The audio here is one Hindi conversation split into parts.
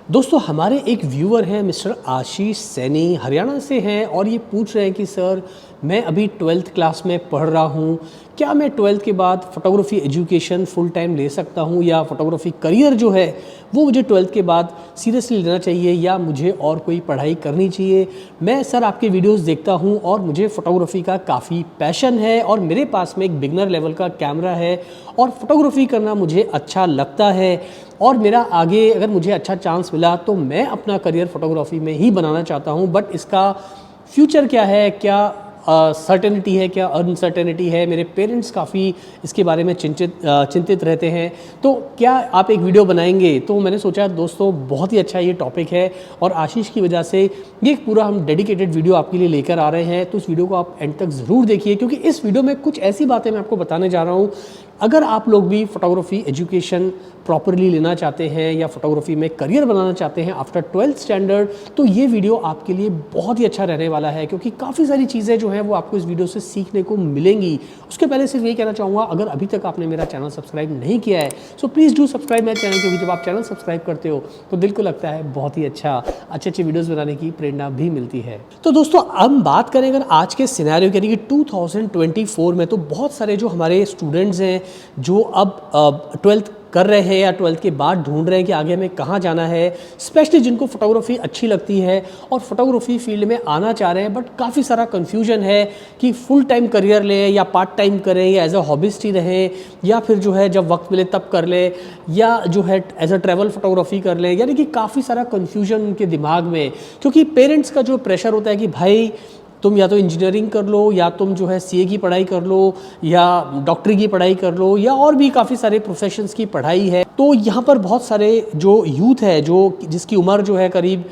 दोस्तों हमारे एक व्यूअर हैं मिस्टर आशीष सैनी, हरियाणा से हैं और ये पूछ रहे हैं कि सर मैं अभी 12th क्लास में पढ़ रहा हूँ, क्या मैं 12th के बाद फ़ोटोग्राफ़ी एजुकेशन फुल टाइम ले सकता हूँ या फ़ोटोग्राफ़ी करियर जो है वो मुझे 12th के बाद सीरियसली लेना चाहिए या मुझे और कोई पढ़ाई करनी चाहिए। मैं सर आपके वीडियोस देखता हूँ और मुझे फ़ोटोग्राफ़ी का काफ़ी पैशन है और मेरे पास में एक बिगनर लेवल का कैमरा है और फ़ोटोग्राफ़ी करना मुझे अच्छा लगता है और मेरा आगे अगर मुझे अच्छा चांस मिला तो मैं अपना करियर फ़ोटोग्राफ़ी में ही बनाना चाहता हूँ। बट इसका फ्यूचर क्या है, क्या सर्टेनिटी है, क्या अनसर्टेनिटी है, मेरे पेरेंट्स काफ़ी इसके बारे में चिंतित रहते हैं, तो क्या आप एक वीडियो बनाएंगे। तो मैंने सोचा दोस्तों बहुत ही अच्छा ये टॉपिक है और आशीष की वजह से ये पूरा हम डेडिकेटेड वीडियो आपके लिए लेकर आ रहे हैं। तो इस वीडियो को आप एंड तक ज़रूर देखिए क्योंकि इस वीडियो में कुछ ऐसी बातें मैं आपको बताने जा रहा हूँ। अगर आप लोग भी फ़ोटोग्राफ़ी एजुकेशन प्रॉपरली लेना चाहते हैं या फ़ोटोग्राफ़ी में करियर बनाना चाहते हैं आफ्टर 12th स्टैंडर्ड, तो ये वीडियो आपके लिए बहुत ही अच्छा रहने वाला है क्योंकि काफ़ी सारी चीज़ें जो हैं वो आपको इस वीडियो से सीखने को मिलेंगी। उसके पहले सिर्फ ये कहना चाहूँगा, अगर अभी तक आपने मेरा चैनल सब्सक्राइब नहीं किया है so please do subscribe my channel, क्योंकि जब आप चैनल सब्सक्राइब करते हो तो दिल को लगता है बहुत ही अच्छे वीडियोज़ बनाने की प्रेरणा भी मिलती है। तो दोस्तों हम बात करें अगर आज के सिनेरियो यानी कि 2024 में, तो बहुत सारे जो हमारे स्टूडेंट्स हैं जो अब 12th कर रहे हैं या 12th के बाद ढूंढ रहे हैं कि आगे हमें कहाँ जाना है, स्पेशली जिनको फ़ोटोग्राफ़ी अच्छी लगती है और फ़ोटोग्राफ़ी फील्ड में आना चाह रहे हैं बट काफ़ी सारा कन्फ्यूजन है कि फुल टाइम करियर लें या पार्ट टाइम करें या एज अ हॉबिस्ट ही रहें या फिर जो है जब वक्त मिले तब कर लें या जो है एज अ ट्रैवल फ़ोटोग्राफ़ी कर लें। यानी कि काफ़ी सारा कन्फ्यूजन उनके दिमाग में, क्योंकि पेरेंट्स का जो प्रेशर होता है कि भाई तुम या तो इंजीनियरिंग कर लो या तुम जो है सीए की पढ़ाई कर लो या डॉक्टरी की पढ़ाई कर लो या और भी काफ़ी सारे प्रोफेशंस की पढ़ाई है। तो यहाँ पर बहुत सारे जो यूथ है जो जिसकी उम्र जो है करीब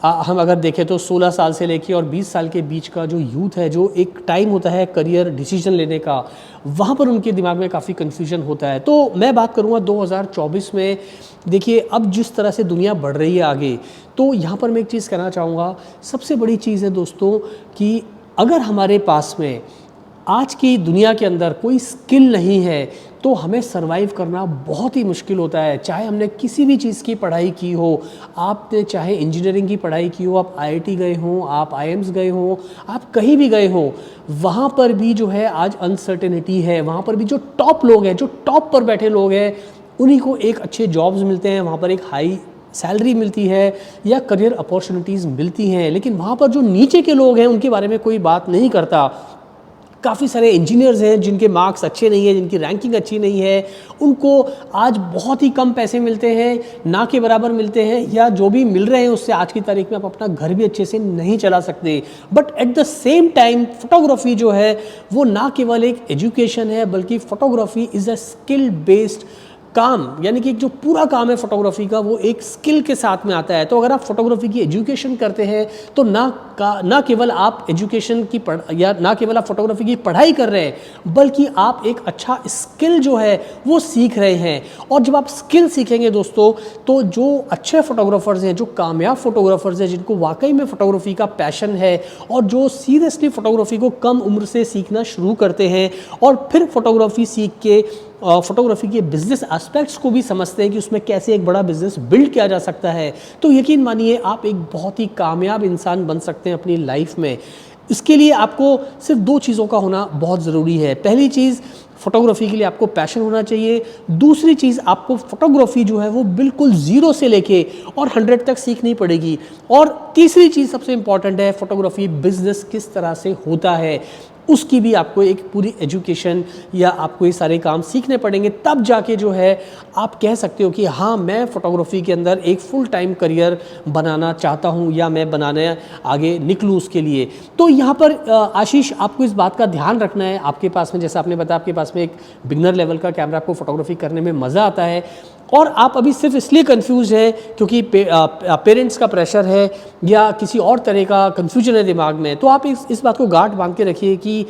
हम अगर देखें तो 16 साल से लेके और 20 साल के बीच का जो यूथ है, जो एक टाइम होता है करियर डिसीजन लेने का, वहाँ पर उनके दिमाग में काफ़ी कन्फ्यूजन होता है। तो मैं बात करूँगा 2024 में, देखिए अब जिस तरह से दुनिया बढ़ रही है आगे, तो यहाँ पर मैं एक चीज़ कहना चाहूँगा, सबसे बड़ी चीज़ है दोस्तों कि अगर हमारे पास में आज की दुनिया के अंदर कोई स्किल नहीं है तो हमें सरवाइव करना बहुत ही मुश्किल होता है। चाहे हमने किसी भी चीज़ की पढ़ाई की हो, आपने चाहे इंजीनियरिंग की पढ़ाई की हो, आप आईआईटी गए हों, आप आईएम्स गए हों, आप कहीं भी गए हों, वहाँ पर भी जो है आज अनसर्टेनिटी है। वहाँ पर भी जो टॉप लोग हैं, जो टॉप पर बैठे लोग हैं, उन्हीं को एक अच्छे जॉब्स मिलते हैं, वहाँ पर एक हाई सैलरी मिलती है या करियर अपॉर्चुनिटीज़ मिलती हैं। लेकिन वहाँ पर जो नीचे के लोग हैं उनके बारे में कोई बात नहीं करता। काफ़ी सारे इंजीनियर्स हैं जिनके मार्क्स अच्छे नहीं हैं, जिनकी रैंकिंग अच्छी नहीं है, उनको आज बहुत ही कम पैसे मिलते हैं, ना के बराबर मिलते हैं, या जो भी मिल रहे हैं उससे आज की तारीख में आप अपना घर भी अच्छे से नहीं चला सकते। But at the same time photography जो है वो ना केवल एक एजुकेशन है बल्कि photography is a skill based काम, यानी कि जो पूरा काम है फोटोग्राफी का वो एक स्किल के साथ में आता है। तो अगर आप फोटोग्राफी की एजुकेशन करते हैं तो ना केवल आप एजुकेशन की या ना केवल आप फोटोग्राफी की पढ़ाई कर रहे हैं बल्कि आप एक अच्छा स्किल जो है वो सीख रहे हैं। और जब आप स्किल सीखेंगे दोस्तों, तो जो अच्छे फोटोग्राफर्स हैं, जो कामयाब फोटोग्राफर्स हैं, जिनको वाकई में फ़ोटोग्राफी का पैशन है और जो सीरियसली फ़ोटोग्राफी को कम उम्र से सीखना शुरू करते हैं और फिर फोटोग्राफी सीख के फोटोग्राफी के बिजनेस एस्पेक्ट्स को भी समझते हैं कि उसमें कैसे एक बड़ा बिजनेस बिल्ड किया जा सकता है, तो यकीन मानिए आप एक बहुत ही कामयाब इंसान बन सकते हैं अपनी लाइफ में। इसके लिए आपको सिर्फ दो चीज़ों का होना बहुत ज़रूरी है। पहली चीज़, फ़ोटोग्राफी के लिए आपको पैशन होना चाहिए। दूसरी चीज़, आपको फ़ोटोग्राफी जो है वो बिल्कुल ज़ीरो से लेके और 100 तक सीखनी पड़ेगी। और तीसरी चीज़ सबसे इंपॉर्टेंट है, फ़ोटोग्राफी बिजनेस किस तरह से होता है उसकी भी आपको एक पूरी एजुकेशन या आपको ये सारे काम सीखने पड़ेंगे। तब जाके जो है आप कह सकते हो कि हाँ मैं फ़ोटोग्राफी के अंदर एक फुल टाइम करियर बनाना चाहता हूँ या मैं बनाने आगे निकलूँ उसके लिए। तो यहाँ पर आशीष आपको इस बात का ध्यान रखना है, आपके पास में जैसा आपने बताया आपके पास में एक बिगनर लेवल का कैमरा, आपको फ़ोटोग्राफी करने में मज़ा आता है और आप अभी सिर्फ इसलिए कंफ्यूज है क्योंकि पेरेंट्स का प्रेशर है या किसी और तरह का कंफ्यूजन है दिमाग में। तो आप इस बात को गांठ बांध के रखिए कि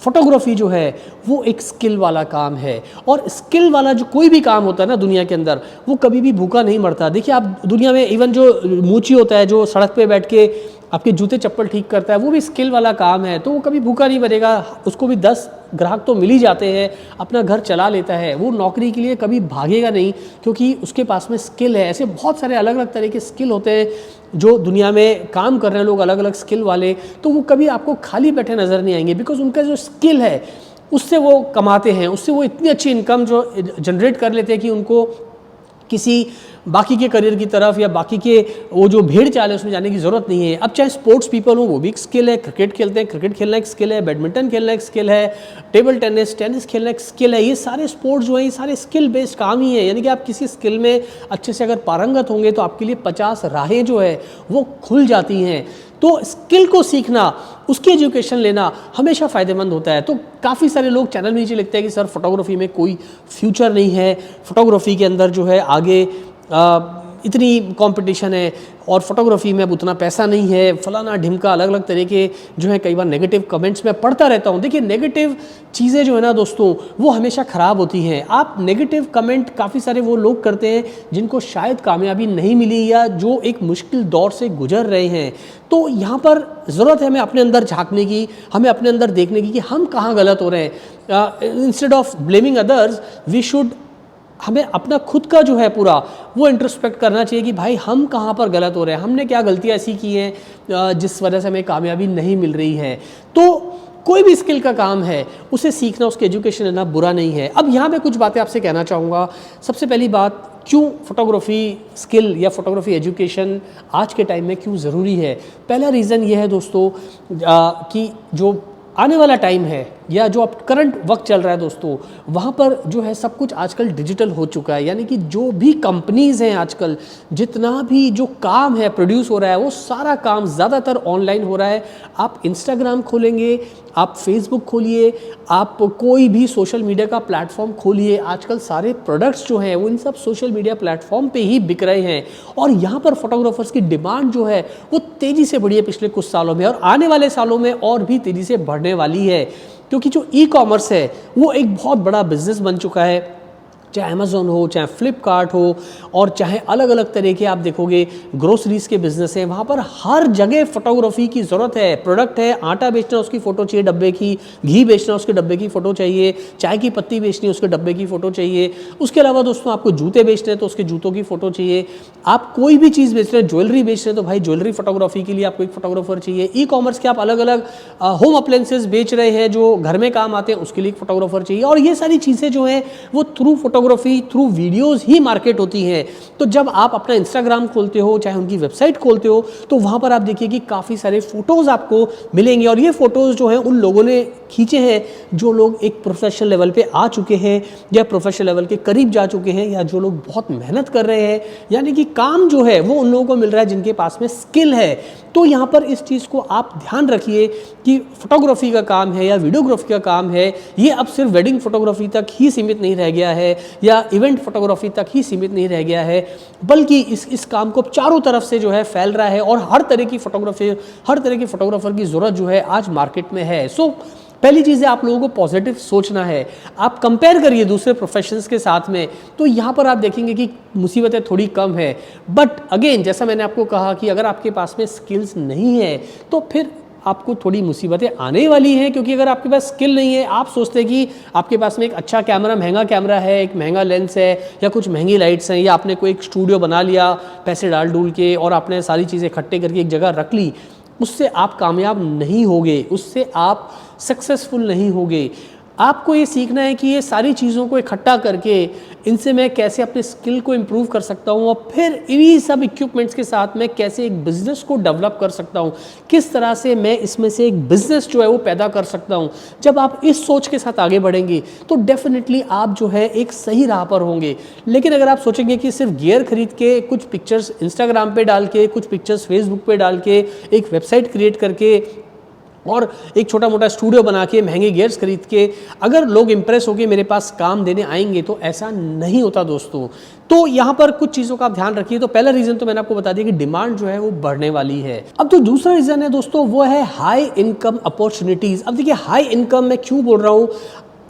फ़ोटोग्राफी जो है वो एक स्किल वाला काम है और स्किल वाला जो कोई भी काम होता है ना दुनिया के अंदर, वो कभी भी भूखा नहीं मरता। देखिए आप दुनिया में इवन जो मूची होता है, जो सड़क पे बैठ के आपके जूते चप्पल ठीक करता है, वो भी स्किल वाला काम है, तो वो कभी भूखा नहीं मरेगा, उसको भी 10 ग्राहक तो मिल ही जाते हैं, अपना घर चला लेता है, वो नौकरी के लिए कभी भागेगा नहीं क्योंकि उसके पास में स्किल है। ऐसे बहुत सारे अलग अलग तरह के स्किल होते हैं जो दुनिया में काम कर रहे हैं लोग अलग अलग स्किल वाले, तो वो कभी आपको खाली बैठे नज़र नहीं आएंगे, बिकॉज उनका जो स्किल है उससे वो कमाते हैं, उससे वो इतनी अच्छी इनकम जो जनरेट कर लेते हैं कि उनको किसी बाकी के करियर की तरफ या बाकी के वो जो भेड़ चाल है उसमें जाने की ज़रूरत नहीं है। अब चाहे स्पोर्ट्स पीपल हो, वो भी एक स्किल है, क्रिकेट खेलते हैं, क्रिकेट खेलना एक स्किल है, बैडमिंटन खेलना एक स्किल है, टेबल टेनिस खेलना एक स्किल है। ये सारे स्पोर्ट्स जो है ये सारे स्किल बेस्ड काम ही है, यानी कि आप किसी स्किल में अच्छे से अगर पारंगत होंगे तो आपके लिए 50 राहें जो है वो खुल जाती हैं। तो स्किल को सीखना, उसकी एजुकेशन लेना हमेशा फ़ायदेमंद होता है। तो काफ़ी सारे लोग चैनल में नीचे लिखते हैं कि सर फोटोग्राफी में कोई फ्यूचर नहीं है, फोटोग्राफी के अंदर जो है आगे इतनी कंपटीशन है और फोटोग्राफी में अब उतना पैसा नहीं है, फलाना ढिमका, अलग अलग तरह के जो है कई बार नेगेटिव कमेंट्स में पढ़ता रहता हूँ। देखिए नेगेटिव चीज़ें जो है ना दोस्तों वो हमेशा ख़राब होती हैं। आप नेगेटिव कमेंट काफ़ी सारे वो लोग करते हैं जिनको शायद कामयाबी नहीं मिली या जो एक मुश्किल दौर से गुजर रहे हैं। तो यहाँ पर ज़रूरत है हमें अपने अंदर झांकने की, हमें अपने अंदर देखने की कि हम कहाँ गलत हो रहे हैं। Instead of blaming others we should, हमें अपना खुद का जो है पूरा वो इंट्रोस्पेक्ट करना चाहिए कि भाई हम कहाँ पर गलत हो रहे हैं, हमने क्या गलतियाँ ऐसी की हैं जिस वजह से हमें कामयाबी नहीं मिल रही है। तो कोई भी स्किल का काम है उसे सीखना, उसके एजुकेशन लेना बुरा नहीं है। अब यहाँ पे कुछ बातें आपसे कहना चाहूँगा। सबसे पहली बात, क्यों फोटोग्राफी स्किल या फोटोग्राफी एजुकेशन आज के टाइम में क्यों ज़रूरी है। पहला रीज़न ये है दोस्तों कि जो आने वाला टाइम है या जो अब करंट वक्त चल रहा है दोस्तों, वहाँ पर जो है सब कुछ आजकल डिजिटल हो चुका है। यानी कि जो भी कंपनीज़ हैं आजकल, जितना भी जो काम है प्रोड्यूस हो रहा है वो सारा काम ज़्यादातर ऑनलाइन हो रहा है। आप इंस्टाग्राम खोलेंगे, आप फेसबुक खोलिए, आप कोई भी सोशल मीडिया का प्लेटफॉर्म खोलिए, आजकल सारे प्रोडक्ट्स जो हैं वो इन सब सोशल मीडिया प्लेटफॉर्म पे ही बिक रहे हैं। और यहाँ पर फोटोग्राफर्स की डिमांड जो है वो तेज़ी से बढ़ी है पिछले कुछ सालों में, और आने वाले सालों में और भी तेज़ी से बढ़ने वाली है, क्योंकि जो ई कॉमर्स है वो एक बहुत बड़ा बिजनेस बन चुका है। चाहे अमेज़ॉन हो, चाहे फ्लिपकार्ट हो, और चाहे अलग अलग तरह के आप देखोगे ग्रोसरीज के बिजनेस हैं, वहाँ पर हर जगह फोटोग्राफी की ज़रूरत है। प्रोडक्ट है, आटा बेचना उसकी फ़ोटो चाहिए डब्बे की, घी बेचना उसके डब्बे की फ़ोटो चाहिए, चाय की पत्ती बेचनी उसके डब्बे की फ़ोटो चाहिए। उसके अलावा दोस्तों आपको जूते बेचने हैं तो उसके जूतों की फ़ोटो चाहिए। आप कोई भी चीज़ बेच रहे हैं, ज्वेलरी बेच रहे हैं तो भाई ज्वेलरी फोटोग्राफी के लिए आपको एक फ़ोटोग्राफर चाहिए। ई कॉमर्स के आप अलग अलग होम अप्लायंसेस बेच रहे हैं जो घर में काम आते हैं, उसके लिए एक फ़ोटोग्राफर चाहिए। और ये सारी चीज़ें जो हैं वो थ्रू फोटोग्राफी, थ्रू वीडियोस ही मार्केट होती हैं। तो जब आप अपना इंस्टाग्राम खोलते हो, चाहे उनकी वेबसाइट खोलते हो, तो वहाँ पर आप देखिए कि काफ़ी सारे फ़ोटोज़ आपको मिलेंगे। और ये फ़ोटोज़ जो हैं उन लोगों ने खींचे हैं जो लोग एक प्रोफेशनल लेवल पे आ चुके हैं या प्रोफेशनल लेवल के करीब जा चुके हैं, या जो लोग बहुत मेहनत कर रहे हैं। यानी कि काम जो है वो उन लोगों को मिल रहा है जिनके पास में स्किल है। तो यहाँ पर इस चीज़ को आप ध्यान रखिए कि फोटोग्राफी का काम है या वीडियोग्राफी का काम है, ये अब सिर्फ वेडिंग फोटोग्राफी तक ही सीमित नहीं रह गया है या इवेंट फोटोग्राफी तक ही सीमित नहीं रह गया है, बल्कि इस काम को चारों तरफ से जो है फैल रहा है। और हर तरह की फोटोग्राफर की ज़रूरत जो है आज मार्केट में है। सो पहली चीज़ है आप लोगों को पॉजिटिव सोचना है। आप कंपेयर करिए दूसरे प्रोफेशंस के साथ में, तो यहाँ पर आप देखेंगे कि मुसीबतें थोड़ी कम है। बट अगेन, जैसा मैंने आपको कहा कि अगर आपके पास में स्किल्स नहीं है तो फिर आपको थोड़ी मुसीबतें आने वाली हैं, क्योंकि अगर आपके पास स्किल नहीं है, आप सोचते हैं कि आपके पास में एक अच्छा कैमरा, महंगा कैमरा है, एक महंगा लेंस है या कुछ महंगी लाइट्स हैं, या आपने कोई एक स्टूडियो बना लिया पैसे डाल डूल के और आपने सारी चीज़ें इकट्ठे करके एक जगह रख ली, उससे आप कामयाब नहीं होगे, उससे आप सक्सेसफुल नहीं होगे। आपको ये सीखना है कि ये सारी चीज़ों को इकट्ठा करके इनसे मैं कैसे अपने स्किल को इम्प्रूव कर सकता हूँ, और फिर इन्हीं सब इक्विपमेंट्स के साथ मैं कैसे एक बिज़नेस को डेवलप कर सकता हूँ, किस तरह से मैं इसमें से एक बिज़नेस जो है वो पैदा कर सकता हूँ। जब आप इस सोच के साथ आगे बढ़ेंगे तो डेफिनेटली आप जो है एक सही राह पर होंगे। लेकिन अगर आप सोचेंगे कि सिर्फ गियर खरीद के, कुछ पिक्चर्स इंस्टाग्राम पे डाल के, कुछ पिक्चर्स फेसबुक पे डाल के, एक वेबसाइट क्रिएट करके और एक छोटा मोटा स्टूडियो बना के, महंगे गियर्स खरीद के अगर लोग इंप्रेस होकर मेरे पास काम देने आएंगे, तो ऐसा नहीं होता दोस्तों। तो यहाँ पर कुछ चीज़ों का आप ध्यान रखिए। तो पहला रीज़न तो मैंने आपको बता दिया कि डिमांड जो है वो बढ़ने वाली है। अब जो दूसरा रीज़न है दोस्तों वो है हाई इनकम अपॉर्चुनिटीज़। अब देखिए हाई इनकम मैं क्यों बोल रहा हूँ,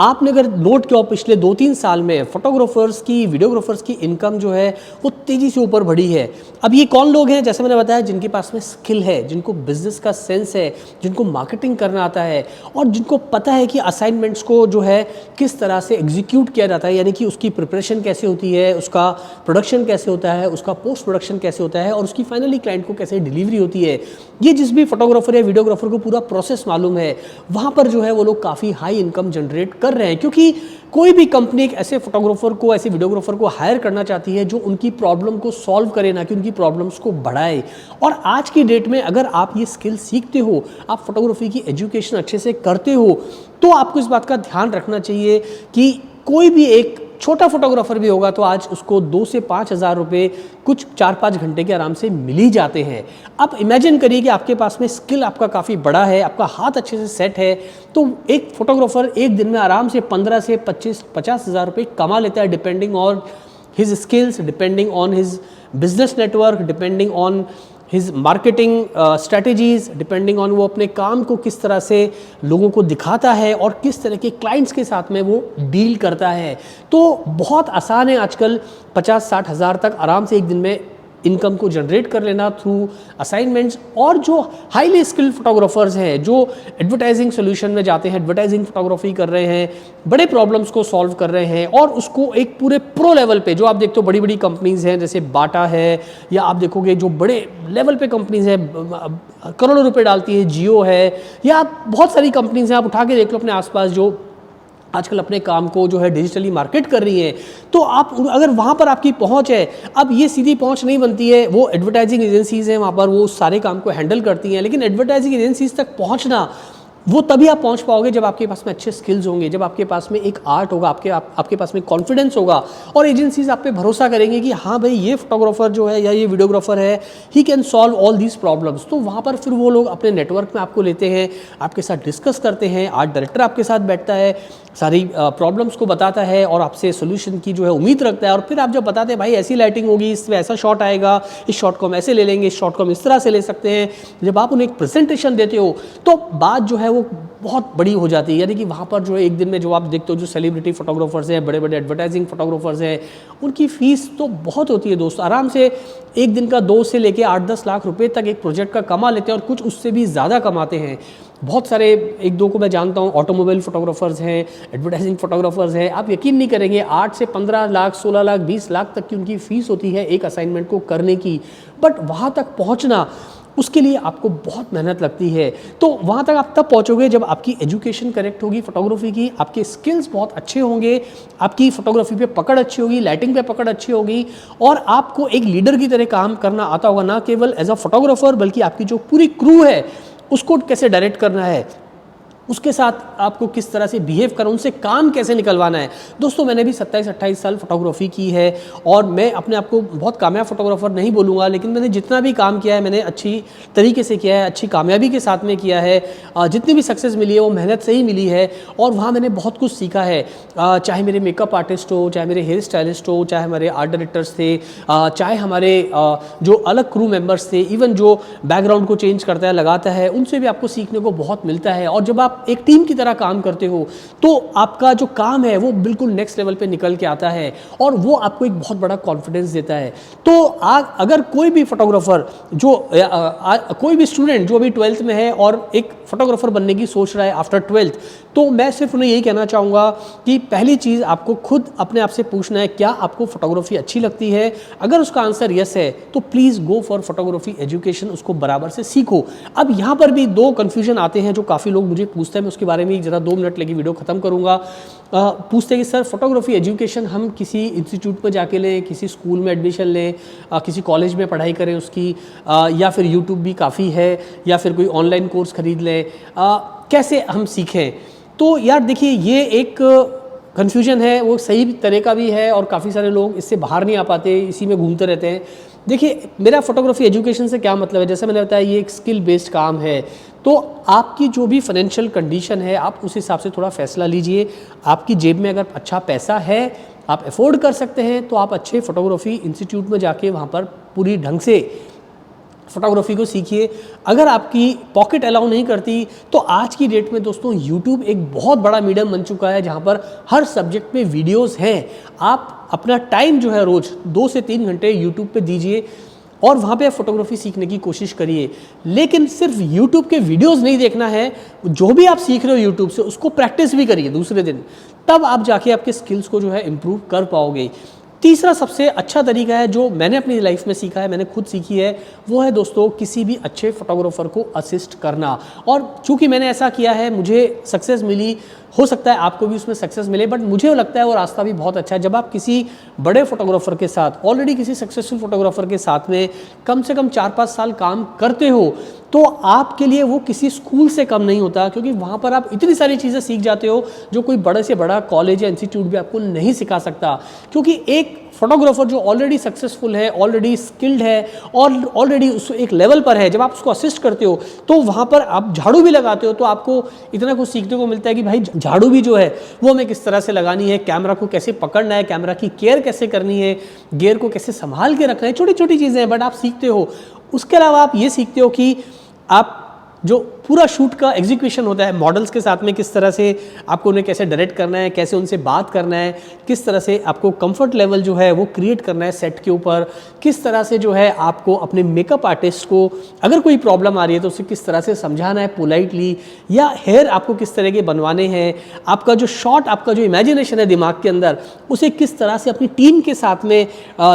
आपने अगर नोट किया पिछले 2-3 साल में फोटोग्राफर्स की, वीडियोग्राफर्स की इनकम जो है वो तेज़ी से ऊपर बढ़ी है। अब ये कौन लोग हैं, जैसे मैंने बताया, जिनके पास में स्किल है, जिनको बिजनेस का सेंस है, जिनको मार्केटिंग करना आता है और जिनको पता है कि असाइनमेंट्स को जो है किस तरह से एग्जीक्यूट किया जाता है, यानी कि उसकी प्रिपरेशन कैसे होती है, उसका प्रोडक्शन कैसे होता है, उसका पोस्ट प्रोडक्शन कैसे होता है और उसकी फाइनली क्लाइंट को कैसे डिलीवरी होती है। ये जिस भी फोटोग्राफर या वीडियोग्राफर को पूरा प्रोसेस मालूम है, वहाँ पर जो है वो लोग काफ़ी हाई इनकम जनरेट कर रहे हैं, क्योंकि कोई भी कंपनी एक ऐसे फोटोग्राफर को, ऐसे वीडियोग्राफर को हायर करना चाहती है जो उनकी प्रॉब्लम को सॉल्व करे, ना कि उनकी प्रॉब्लम्स को बढ़ाए। और आज की डेट में अगर आप ये स्किल सीखते हो, आप फोटोग्राफी की एजुकेशन अच्छे से करते हो, तो आपको इस बात का ध्यान रखना चाहिए कि कोई भी एक छोटा फोटोग्राफर भी होगा तो आज उसको 2 से 5 हज़ार रुपये कुछ 4-5 घंटे के आराम से मिल ही जाते हैं। अब इमेजिन करिए कि आपके पास में स्किल आपका काफ़ी बड़ा है, आपका हाथ अच्छे से सेट है, तो एक फोटोग्राफर एक दिन में आराम से 15 से 50 हज़ार रुपये कमा लेता है, depending on his skills, depending on his business network, depending on his marketing strategies, depending on वो अपने काम को किस तरह से लोगों को दिखाता है और किस तरह के क्लाइंट्स के साथ में वो डील करता है। तो बहुत आसान है आजकल 50-60 हज़ार तक आराम से एक दिन में इनकम को जनरेट कर लेना थ्रू असाइनमेंट्स। और जो हाईली स्किल्ड फोटोग्राफर्स हैं, जो एडवर्टाइजिंग सोल्यूशन में जाते हैं, एडवर्टाइजिंग फोटोग्राफी कर रहे हैं, बड़े प्रॉब्लम्स को सॉल्व कर रहे हैं और उसको एक पूरे प्रो लेवल पे, जो आप देखते हो बड़ी बड़ी कंपनीज हैं जैसे बाटा है, या आप देखोगे जो बड़े लेवल पे कंपनीज हैं करोड़ों रुपए डालती है, जियो है, या आप बहुत सारी कंपनीज हैं, आप उठा के देख लो अपने आसपास जो आजकल अपने काम को जो है डिजिटली मार्केट कर रही हैं। तो आप अगर वहाँ पर आपकी पहुँच है, अब ये सीधी पहुँच नहीं बनती है, वो एडवर्टाइजिंग एजेंसीज़ हैं वहाँ पर, वो सारे काम को हैंडल करती हैं, लेकिन एडवर्टाइजिंग एजेंसीज़ तक पहुँचना वो तभी आप पहुंच पाओगे जब आपके पास में अच्छे स्किल्स होंगे, जब आपके पास में एक आर्ट होगा, आपके पास में कॉन्फिडेंस होगा और एजेंसीज आप पे भरोसा करेंगे कि हाँ भाई ये फोटोग्राफर जो है या ये वीडियोग्राफर है, he can solve all these problems. तो वहाँ पर फिर वो लोग अपने नेटवर्क में आपको लेते हैं, आपके साथ डिस्कस करते हैं, आर्ट डायरेक्टर आपके साथ बैठता है, सारी प्रॉब्लम्स को बताता है और आपसे सोल्यूशन की जो है उम्मीद रखता है। और फिर आप जब बताते हैं भाई ऐसी लाइटिंग होगी, इसमें ऐसा शॉट आएगा, इस शॉट को हम ऐसे ले लेंगे, इस शॉट को हम इस तरह से ले सकते हैं, जब आप उन्हें एक प्रेजेंटेशन देते हो तो बात जो है वो बहुत बड़ी हो जाती है। यानी कि वहाँ पर जो है एक दिन में जो आप देखते हो जो सेलिब्रिटी फोटोग्राफर्स हैं, बड़े बड़े एडवर्टाइजिंग फोटोग्राफर्स हैं, उनकी फ़ीस तो बहुत होती है दोस्त। आराम से एक दिन का 2 से लेके 8-10 लाख रुपए तक एक प्रोजेक्ट का कमा लेते हैं और कुछ उससे भी ज़्यादा कमाते हैं। बहुत सारे, 1-2 को मैं जानता हूँ, ऑटोमोबाइल फोटोग्राफर्स हैं, एडवर्टाइजिंग फोटोग्राफर्स हैं। आप यकीन नहीं करेंगे 8 से 15 लाख, 16 लाख, 20 लाख तक की उनकी फ़ीस होती है एक असाइनमेंट को करने की। बट वहाँ तक पहुँचना, उसके लिए आपको बहुत मेहनत लगती है। तो वहाँ तक आप तब पहुँचोगे जब आपकी एजुकेशन करेक्ट होगी फोटोग्राफी की, आपके स्किल्स बहुत अच्छे होंगे, आपकी फोटोग्राफी पे पकड़ अच्छी होगी, लाइटिंग पे पकड़ अच्छी होगी और आपको एक लीडर की तरह काम करना आता होगा, ना केवल एज अ फोटोग्राफर बल्कि आपकी जो पूरी क्रू है उसको कैसे डायरेक्ट करना है, उसके साथ आपको किस तरह से बिहेव करना, उनसे काम कैसे निकलवाना है। दोस्तों मैंने भी 27-28 साल फोटोग्राफी की है और मैं अपने आप को बहुत कामयाब फोटोग्राफर नहीं बोलूँगा, लेकिन मैंने जितना भी काम किया है मैंने अच्छी तरीके से किया है, अच्छी कामयाबी के साथ में किया है। जितनी भी सक्सेस मिली है वो मेहनत से ही मिली है और वहाँ मैंने बहुत कुछ सीखा है। चाहे मेरे मेकअप आर्टिस्ट हो, चाहे मेरे हेयर स्टाइलिस्ट हो, चाहे हमारे आर्ट डायरेक्टर्स थे, चाहे हमारे जो अलग क्रू मेम्बर्स थे, इवन जो बैकग्राउंड को चेंज करता है, लगाता है, उनसे भी आपको सीखने को बहुत मिलता है। और जब आप एक टीम की तरह काम करते हो तो आपका जो काम है वो बिल्कुल नेक्स्ट लेवल पे निकल के आता है और वो आपको एक बहुत बड़ा कॉन्फिडेंस देता है। तो अगर कोई भी फोटोग्राफर जो कोई भी स्टूडेंट जो अभी 12th में है और एक फोटोग्राफर बनने की सोच रहा है आफ्टर 12th, तो मैं सिर्फ उन्हें यही कहना चाहूँगा कि पहली चीज़ आपको खुद अपने आप से पूछना है, क्या आपको फोटोग्राफी अच्छी लगती है? अगर उसका आंसर यस है तो please go for photography education, उसको बराबर से सीखो। अब यहाँ पर भी 2 कन्फ्यूजन आते हैं जो काफ़ी लोग मुझे पूछते हैं, मैं उसके बारे में ज़रा 2 मिनट लगी वीडियो ख़त्म करूँगा। पूछते हैं कि सर फोटोग्राफी एजुकेशन हम किसी इंस्टीट्यूट में जाके लें, किसी स्कूल में एडमिशन लें, किसी कॉलेज में पढ़ाई करें उसकी, या फिर यूट्यूब भी काफ़ी है, या फिर कोई ऑनलाइन कोर्स खरीद लें, कैसे हम सीखें? तो यार देखिए ये एक कन्फ्यूजन है, वो सही तरह का भी है और काफ़ी सारे लोग इससे बाहर नहीं आ पाते, इसी में घूमते रहते हैं। देखिए मेरा फोटोग्राफी एजुकेशन से क्या मतलब है, जैसे मैंने बताया ये एक स्किल बेस्ड काम है, तो आपकी जो भी फाइनेंशियल कंडीशन है आप उस हिसाब से थोड़ा फैसला लीजिए। आपकी जेब में अगर अच्छा पैसा है, आप अफोर्ड कर सकते हैं, तो आप अच्छे फोटोग्राफी इंस्टीट्यूट में जाके वहाँ पर पूरी ढंग से फोटोग्राफी को सीखिए। अगर आपकी पॉकेट अलाउ नहीं करती तो आज की डेट में दोस्तों यूट्यूब एक बहुत बड़ा मीडियम बन चुका है जहाँ पर हर सब्जेक्ट में वीडियोस हैं। आप अपना टाइम जो है रोज़ 2 से 3 घंटे यूट्यूब पे दीजिए और वहाँ पे फोटोग्राफी सीखने की कोशिश करिए। लेकिन सिर्फ यूट्यूब के वीडियोस नहीं देखना है, जो भी आप सीख रहे हो यूट्यूब से उसको प्रैक्टिस भी करिए दूसरे दिन, तब आप जाके आपके स्किल्स को जो है इम्प्रूव कर पाओगे। तीसरा सबसे अच्छा तरीका है जो मैंने अपनी लाइफ में सीखा है, मैंने खुद सीखी है, वो है दोस्तों किसी भी अच्छे फोटोग्राफर को असिस्ट करना। और चूंकि मैंने ऐसा किया है, मुझे सक्सेस मिली, हो सकता है आपको भी उसमें सक्सेस मिले, बट मुझे लगता है वो रास्ता भी बहुत अच्छा है। जब आप किसी बड़े फोटोग्राफर के साथ, ऑलरेडी किसी सक्सेसफुल फोटोग्राफर के साथ में कम से कम 4-5 साल काम करते हो, तो आपके लिए वो किसी स्कूल से कम नहीं होता, क्योंकि वहाँ पर आप इतनी सारी चीज़ें सीख जाते हो जो कोई बड़े से बड़ा कॉलेज या इंस्टीट्यूट भी आपको नहीं सिखा सकता। क्योंकि एक फोटोग्राफर जो ऑलरेडी सक्सेसफुल है, ऑलरेडी स्किल्ड है और ऑलरेडी उस एक लेवल पर है, जब आप उसको असिस्ट करते हो तो वहाँ पर आप झाड़ू भी लगाते हो तो आपको इतना कुछ सीखने को मिलता है कि भाई झाड़ू भी जो है वो हमें किस तरह से लगानी है, कैमरा को कैसे पकड़ना है, कैमरा की केयर कैसे करनी है, गियर को कैसे संभाल के रखना है, छोटी छोटी चीज़ें हैं बट आप सीखते हो। उसके अलावा आप ये सीखते हो कि आप जो पूरा शूट का एग्जीक्यूशन होता है मॉडल्स के साथ में, किस तरह से आपको उन्हें कैसे डायरेक्ट करना है, कैसे उनसे बात करना है, किस तरह से आपको कंफर्ट लेवल जो है वो क्रिएट करना है सेट के ऊपर, किस तरह से जो है आपको अपने मेकअप आर्टिस्ट को अगर कोई प्रॉब्लम आ रही है तो उसे किस तरह से समझाना है पोलाइटली, या हेयर आपको किस तरह के बनवाने हैं, आपका जो शॉट, आपका जो इमेजिनेशन है दिमाग के अंदर उसे किस तरह से अपनी टीम के साथ में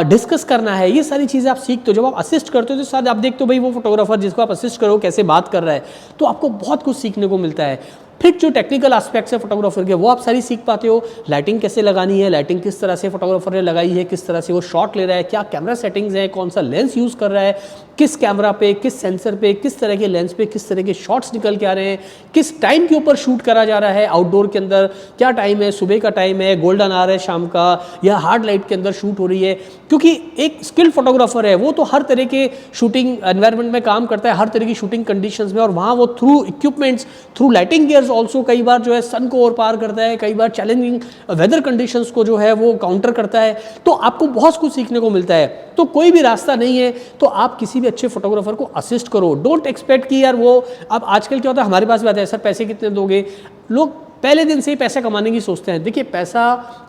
डिस्कस करना है, ये सारी चीज़ें आप सीखते हो। जब आप असिस्ट करते हो तो शायद आप देखते हो भाई वो फोटोग्राफर जिसको आप असिस्ट करो कैसे बात कर रहा है, तो आपको बहुत कुछ सीखने को मिलता है। फिर जो टेक्निकल एस्पेक्ट्स है फोटोग्राफर के वो आप सारी सीख पाते हो। लाइटिंग कैसे लगानी है, लाइटिंग किस तरह से फोटोग्राफर ने लगाई है, किस तरह से वो शॉट ले रहा है, क्या कैमरा सेटिंग्स है, कौन सा लेंस यूज़ कर रहा है, किस कैमरा पे, किस सेंसर पे, किस तरह के लेंस पे किस तरह के शॉट्स निकल के आ रहे हैं, किस टाइम के ऊपर शूट करा जा रहा है, आउटडोर के अंदर क्या टाइम है, सुबह का टाइम है, गोल्डन आवर है शाम का, या हार्ड लाइट के अंदर शूट हो रही है। क्योंकि एक स्किल्ड फोटोग्राफर है वो तो हर तरह के शूटिंग एनवायरनमेंट में काम करता है, हर तरह की शूटिंग कंडीशंस में, और वहाँ वो through equipments, through lighting gears also कई बार जो है सन को और पार करता है, कई बार चैलेंजिंग वेदर कंडीशंस को जो है वो काउंटर करता है। तो आपको बहुत कुछ सीखने को मिलता है। तो कोई भी रास्ता नहीं है तो आप किसी भी अच्छे फोटोग्राफर को असिस्ट करो। डोंट एक्सपेक्ट कि यार वो, अब आजकल क्या होता है हमारे पास भी आता है सर पैसे कितने दोगे, लोग पहले दिन से ही पैसा कमाने की सोचते हैं। देखिए पैसा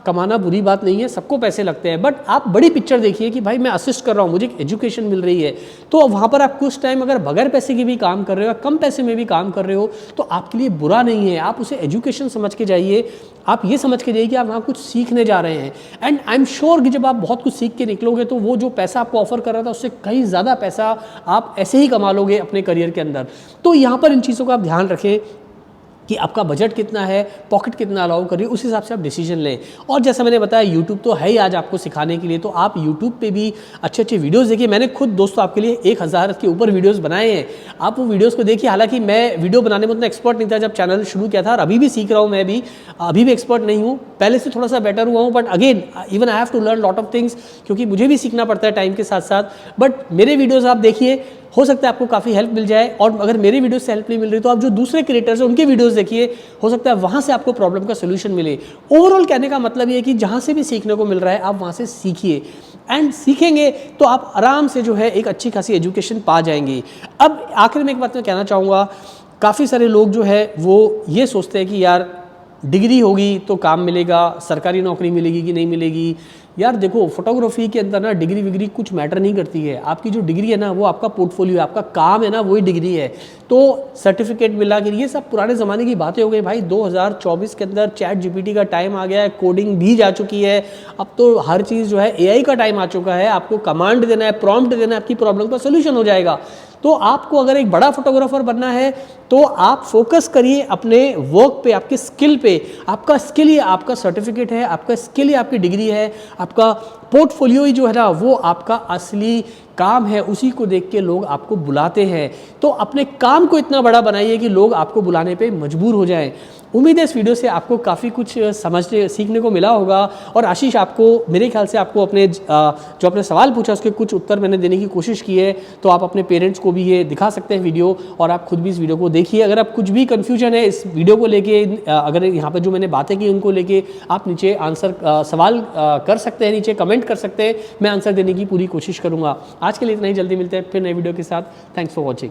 कमाना बुरी बात नहीं है, सबको पैसे लगते हैं, बट आप बड़ी पिक्चर देखिए कि भाई मैं असिस्ट कर रहा हूँ, मुझे एक एजुकेशन मिल रही है, तो वहाँ पर आप कुछ टाइम अगर बगैर पैसे के भी काम कर रहे हो, कम पैसे में भी काम कर रहे हो, तो आपके लिए बुरा नहीं है। आप उसे एजुकेशन समझ के जाइए, आप ये समझ के जाइए कि आप वहाँ कुछ सीखने जा रहे हैं। एंड आई एम श्योर कि जब आप बहुत कुछ सीख के निकलोगे तो वो जो पैसा आपको ऑफर कर रहा था उससे कहीं ज़्यादा पैसा आप ऐसे ही कमा लोगे अपने करियर के अंदर। तो यहाँ पर इन चीज़ों का आप ध्यान रखें कि आपका बजट कितना है, पॉकेट कितना अलाउ करिए, उस हिसाब से आप डिसीजन लें। और जैसा मैंने बताया यूट्यूब तो है ही आज आपको सिखाने के लिए, तो आप यूट्यूब पे भी अच्छे अच्छे वीडियोस देखिए। मैंने खुद दोस्तों आपके लिए 1000 के ऊपर वीडियोस बनाए हैं, आप वो वीडियोस को देखिए। हालांकि मैं वीडियो बनाने में उतना एक्सपर्ट नहीं था जब चैनल शुरू किया था, और अभी भी सीख रहा हूँ, मैं भी अभी भी एक्सपर्ट नहीं हूँ, पहले से थोड़ा सा बेटर हुआ हूँ, but again even I have to learn lot of things, क्योंकि मुझे भी सीखना पड़ता है टाइम के साथ साथ। बट मेरे वीडियोज़ आप देखिए, हो सकता है आपको काफ़ी हेल्प मिल जाए। और अगर मेरे वीडियो से हेल्प नहीं मिल रही तो आप जो दूसरे क्रिएटर्स हैं उनके वीडियोस देखिए, हो सकता है वहाँ से आपको प्रॉब्लम का सोल्यूशन मिले। ओवरऑल कहने का मतलब ये है कि जहाँ से भी सीखने को मिल रहा है आप वहाँ से सीखिए, एंड सीखेंगे तो आप आराम से जो है एक अच्छी खासी एजुकेशन पा जाएंगे। अब आखिर में एक बात मैं कहना चाहूँगा, काफ़ी सारे लोग जो है वो ये सोचते हैं कि यार डिग्री होगी तो काम मिलेगा, सरकारी नौकरी मिलेगी कि नहीं मिलेगी। यार देखो फोटोग्राफी के अंदर ना डिग्री विग्री कुछ मैटर नहीं करती है। आपकी जो डिग्री है ना वो आपका पोर्टफोलियो है, आपका काम है ना वही डिग्री है। तो सर्टिफिकेट मिला कि ये सब पुराने ज़माने की बातें हो गई भाई। 2024 के अंदर चैट जीपीटी का टाइम आ गया है, कोडिंग भी जा चुकी है, अब तो हर चीज़ जो है एआई का टाइम आ चुका है। आपको कमांड देना है, प्रॉम्प्ट देना है, आपकी प्रॉब्लम का सोल्यूशन हो जाएगा। तो आपको अगर एक बड़ा फोटोग्राफर बनना है तो आप फोकस करिए अपने वर्क पे, आपके स्किल पे। आपका स्किल ही आपका सर्टिफिकेट है, आपका स्किल ही आपकी डिग्री है, आपका पोर्टफोलियो ही जो है ना वो आपका असली काम है। उसी को देख के लोग आपको बुलाते हैं। तो अपने काम को इतना बड़ा बनाइए कि लोग आपको बुलाने पे मजबूर हो जाएं। उम्मीद है इस वीडियो से आपको काफ़ी कुछ समझने सीखने को मिला होगा। और आशीष, आपको मेरे ख्याल से आपको अपने जो आपने सवाल पूछा उसके कुछ उत्तर मैंने देने की कोशिश की है। तो आप अपने पेरेंट्स को भी ये दिखा सकते हैं वीडियो, और आप खुद भी इस वीडियो को देखिए। अगर आप कुछ भी कन्फ्यूजन है इस वीडियो को लेके, अगर यहाँ पर जो मैंने बातें की उनको लेके, आप नीचे आंसर सवाल कर सकते हैं नीचे कमेंट कमेंट कर सकते हैं, मैं आंसर देने की पूरी कोशिश करूँगा। आज के लिए इतना ही, जल्दी मिलते हैं फिर नए वीडियो के साथ। Thanks for watching.